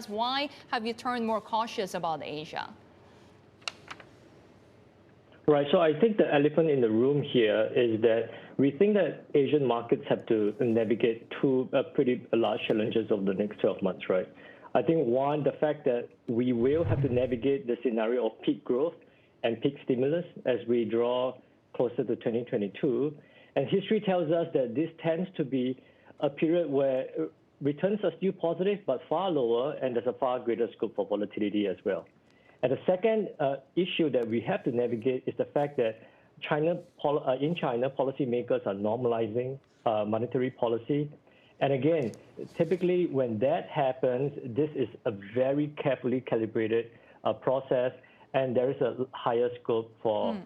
Why have you turned more cautious about Asia? Right. So I think the elephant in the room here is that we think that Asian markets have to navigate two pretty large challenges over the next 12 months, right? I think one, the fact that we will have to navigate the scenario of peak growth and peak stimulus as we draw closer to 2022. And history tells us that this tends to be a period where returns are still positive, but far lower, and there's a far greater scope for volatility as well. And the second issue that we have to navigate is the fact that in China, policymakers are normalizing monetary policy. And again, typically when that happens, this is a very carefully calibrated process, and there is a higher scope for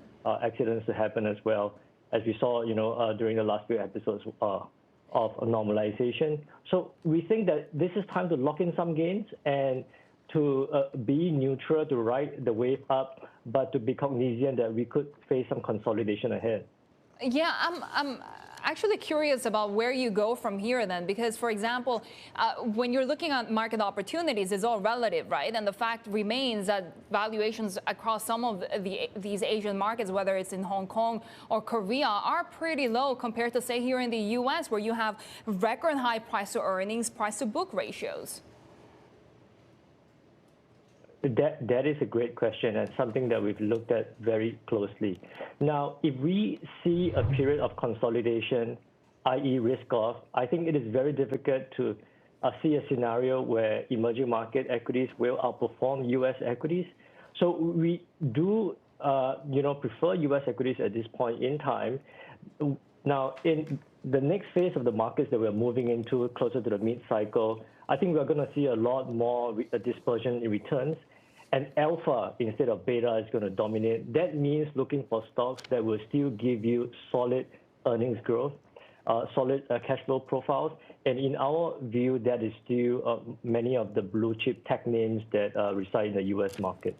accidents to happen as well, as we saw, during the last few episodes of normalization. So we think that this is time to lock in some gains and to be neutral, to ride the wave up, but to be cognizant that we could face some consolidation ahead. Yeah, I'm actually curious about where you go from here then, because, for example, when you're looking at market opportunities, it's all relative, right? And the fact remains that valuations across some of these Asian markets, whether it's in Hong Kong or Korea, are pretty low compared to, say, here in the U.S., where you have record high price to earnings, price to book ratios. That is a great question, and something that we've looked at very closely. Now, if we see a period of consolidation, i.e. risk off, I think it is very difficult to see a scenario where emerging market equities will outperform U.S. equities. So we do, prefer U.S. equities at this point in time. Now, in the next phase of the markets that we're moving into, closer to the mid-cycle, I think we're going to see a lot more dispersion in returns, and alpha instead of beta is going to dominate. That means looking for stocks that will still give you solid earnings growth, solid cash flow profiles. And in our view, that is still many of the blue chip tech names that reside in the U.S. market.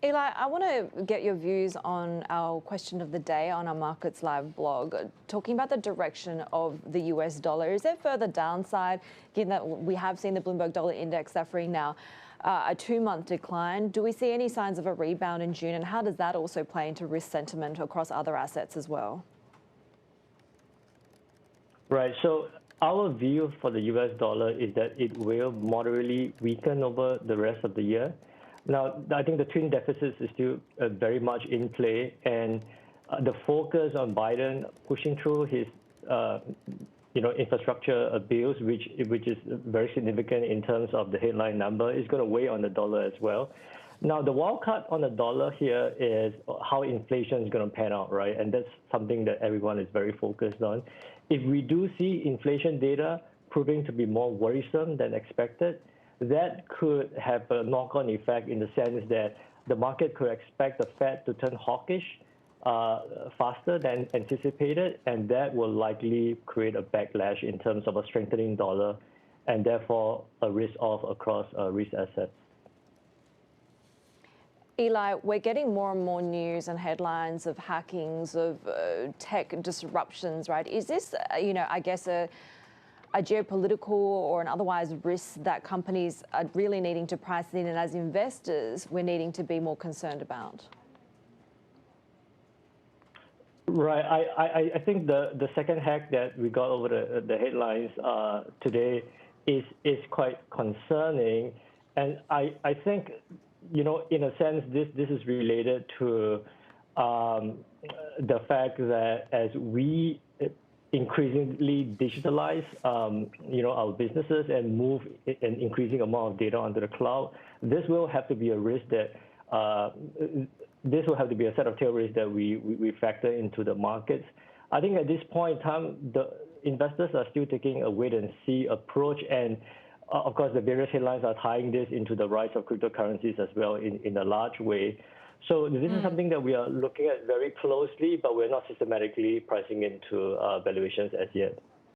Eli, I want to get your views on our question of the day on our Markets Live blog, talking about the direction of the US dollar. Is there further downside, given that we have seen the Bloomberg Dollar Index suffering now a 2-month decline? Do we see any signs of a rebound in June, and how does that also play into risk sentiment across other assets as well? Right. So our view for the US dollar is that it will moderately weaken over the rest of the year. Now, I think the twin deficits is still very much in play, and the focus on Biden pushing through his, infrastructure bills, which is very significant in terms of the headline number, is going to weigh on the dollar as well. Now, the wild card on the dollar here is how inflation is going to pan out, right? And that's something that everyone is very focused on. If we do see inflation data proving to be more worrisome than expected, that could have a knock-on effect in the sense that the market could expect the Fed to turn hawkish faster than anticipated, and that will likely create a backlash in terms of a strengthening dollar and therefore a risk-off across risk assets. Eli, we're getting more and more news and headlines of hackings, of tech disruptions, right? Is this, I guess, a geopolitical or an otherwise risk that companies are really needing to price in, and as investors, we're needing to be more concerned about? Right. I think the second hack that we got over the headlines today is quite concerning. And I think, in a sense, this is related to the fact that as we increasingly digitalize, our businesses and move an increasing amount of data onto the cloud, this will have to be a risk that this will have to be a set of tail risks that we factor into the markets. I think at this point in time, the investors are still taking a wait and see approach, and of course, the various headlines are tying this into the rise of cryptocurrencies as well in a large way. So this is something that we are looking at very closely, but we're not systematically pricing into valuations as yet.